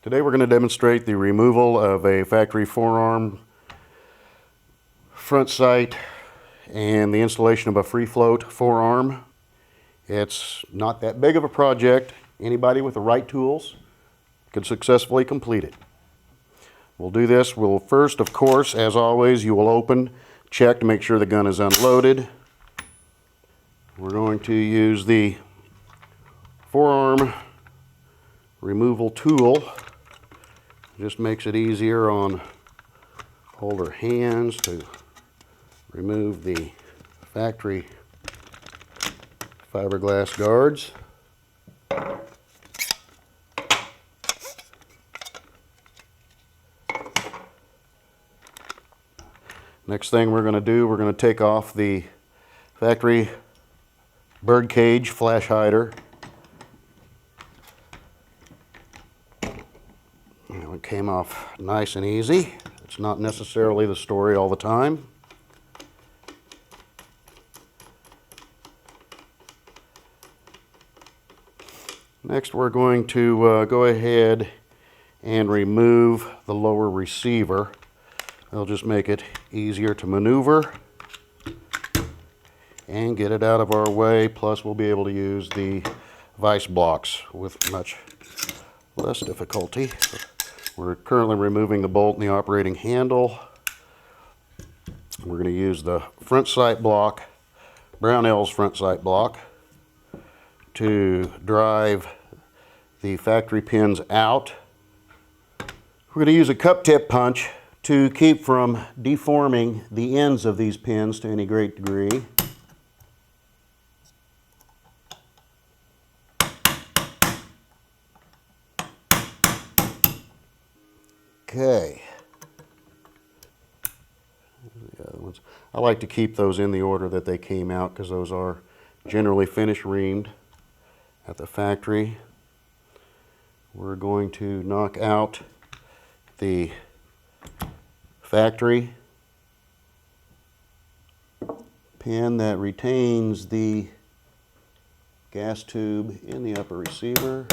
Today we're going to demonstrate the removal of a factory forearm, front sight, and the installation of a free float forearm. It's not that big of a project. Anybody with the right tools can successfully complete it. We'll do this. We'll first, of course, as always, you will open, check to make sure the gun is unloaded. We're going to use the forearm removal tool. Just makes it easier on older hands to remove the factory fiberglass guards. Next thing we're going to do, we're going to take off the factory bird cage flash hider. It came off nice and easy. It's not necessarily the story all the time. Next, we're going to go ahead and remove the lower receiver. It'll just make it easier to maneuver and get it out of our way. Plus, we'll be able to use the vise blocks with much less difficulty. We're currently removing the bolt and the operating handle. We're going to use the front sight block, Brownells front sight block, to drive the factory pins out. We're going to use a cup tip punch to keep from deforming the ends of these pins to any great degree. Okay. The other ones. I like to keep those in the order that they came out because those are generally finish reamed at the factory. We're going to knock out the factory pin that retains the gas tube in the upper receiver.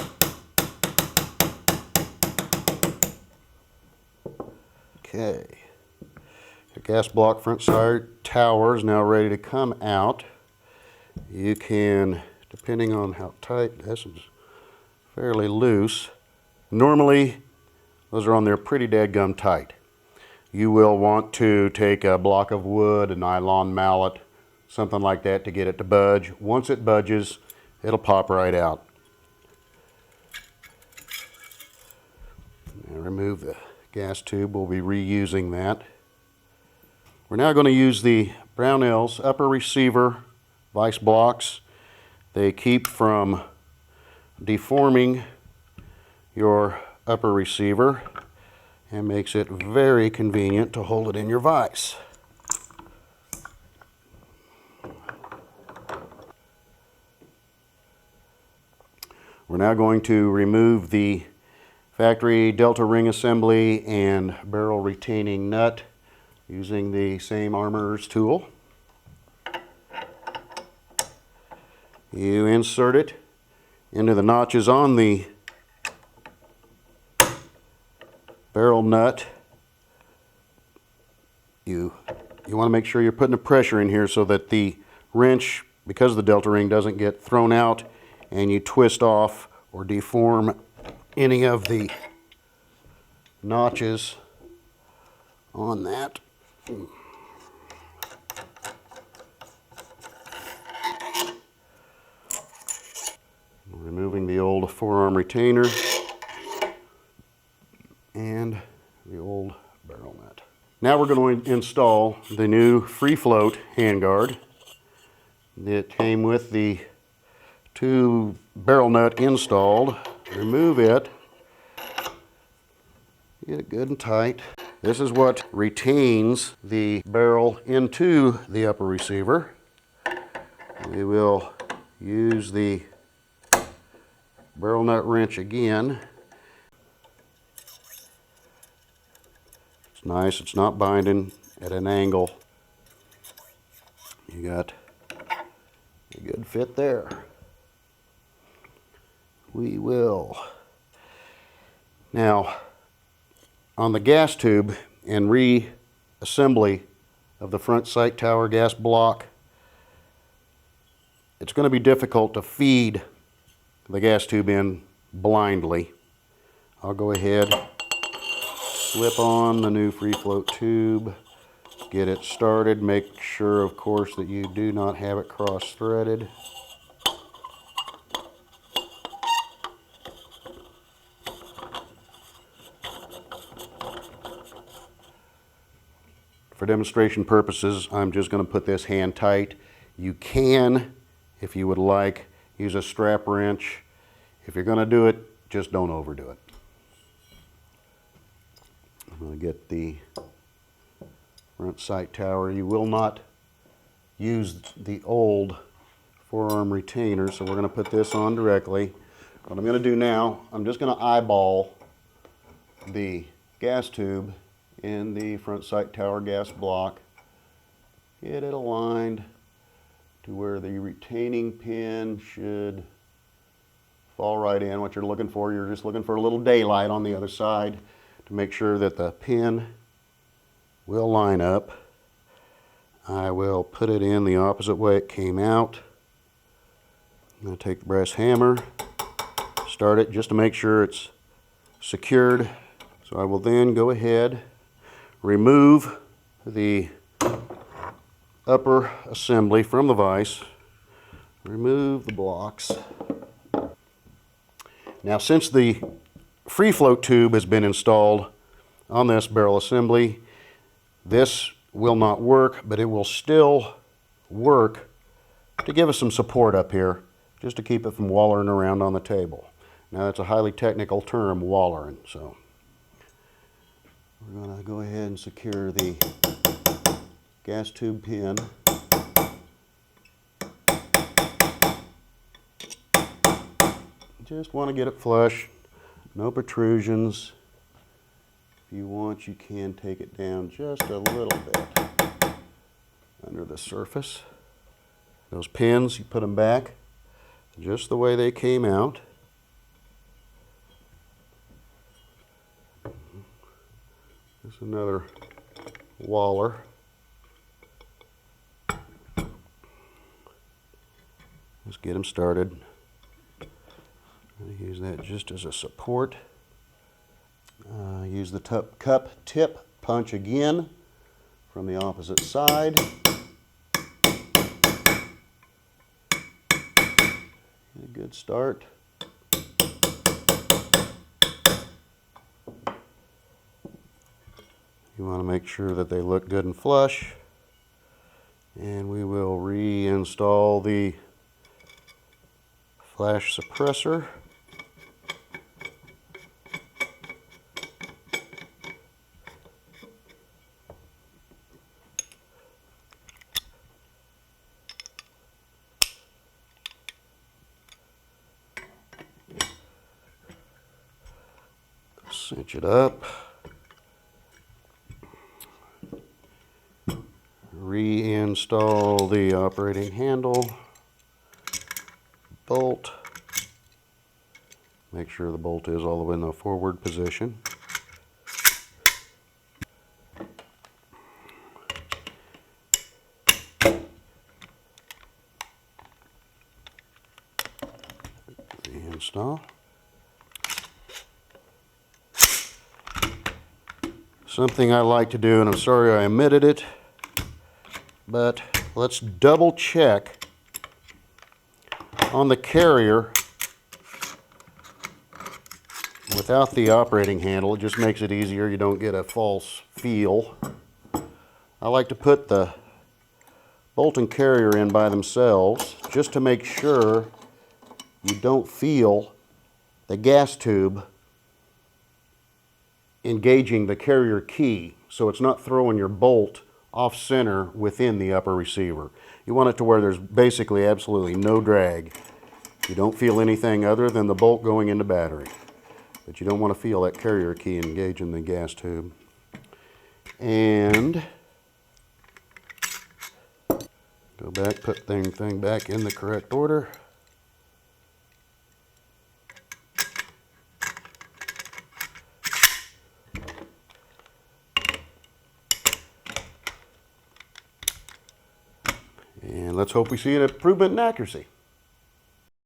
Okay, the gas block front side tower is now ready to come out. You can, depending on how tight, this is fairly loose. Normally, those are on there pretty dadgum tight. You will want to take a block of wood, a nylon mallet, something like that to get it to budge. Once it budges, it'll pop right out. Now remove the gas tube. We'll be reusing that. We're now going to use the Brownells upper receiver vise blocks. They keep from deforming your upper receiver and makes it very convenient to hold it in your vise. We're now going to remove the factory delta ring assembly and barrel retaining nut using the same armorer's tool. You insert it into the notches on the barrel nut. You want to make sure you're putting the pressure in here so that the wrench, because of the delta ring, doesn't get thrown out and you twist off or deform any of the notches on that. Removing the old forearm retainer and the old barrel nut. Now we're going to install the new free float handguard that came with the 2 barrel nut installed. Remove it, get it good and tight. This is what retains the barrel into the upper receiver. We will use the barrel nut wrench again. It's nice, it's not binding at an angle. You got a good fit there. We will Now, on the gas tube and reassembly of the front sight tower gas block, it's going to be difficult to feed the gas tube in blindly. I'll go ahead, slip on the new free float tube, get it started. Make sure, of course, that you do not have it cross-threaded. For demonstration purposes, I'm just going to put this hand tight. You can, if you would like, use a strap wrench. If you're going to do it, just don't overdo it. I'm going to get the front sight tower. You will not use the old forearm retainer, so we're going to put this on directly. What I'm going to do now, I'm just going to eyeball the gas tube in the front sight tower gas block. Get it aligned to where the retaining pin should fall right in. What you're looking for, you're just looking for a little daylight on the other side to make sure that the pin will line up. I will put it in the opposite way it came out. I'm going to take the brass hammer, start it just to make sure it's secured. So I will then go ahead, remove the upper assembly from the vise, remove the blocks. Now, since the free float tube has been installed on this barrel assembly, this will not work, but it will still work to give us some support up here, just to keep it from wallering around on the table. Now, that's a highly technical term, wallering, so we're going to go ahead and secure the gas tube pin. Just want to get it flush, no protrusions. If you want, you can take it down just a little bit under the surface. Those pins, you put them back just the way they came out. There's another waller. Let's get them started. I'm going to use that just as a support. Use the cup tip punch again from the opposite side. Get a good start. You want to make sure that they look good and flush. And we will reinstall the flash suppressor. Cinch it up. Reinstall the operating handle, bolt. Make sure the bolt is all the way in the forward position. Reinstall. Something I like to do, and I'm sorry I omitted it, but let's double check on the carrier without the operating handle. It just makes it easier. You don't get a false feel. I like to put the bolt and carrier in by themselves just to make sure you don't feel the gas tube engaging the carrier key, so it's not throwing your bolt off center within the upper receiver. You want it to where there's basically absolutely no drag. You don't feel anything other than the bolt going into battery, but you don't want to feel that carrier key engaging the gas tube. And go back, put the thing back in the correct order. And let's hope we see an improvement in accuracy.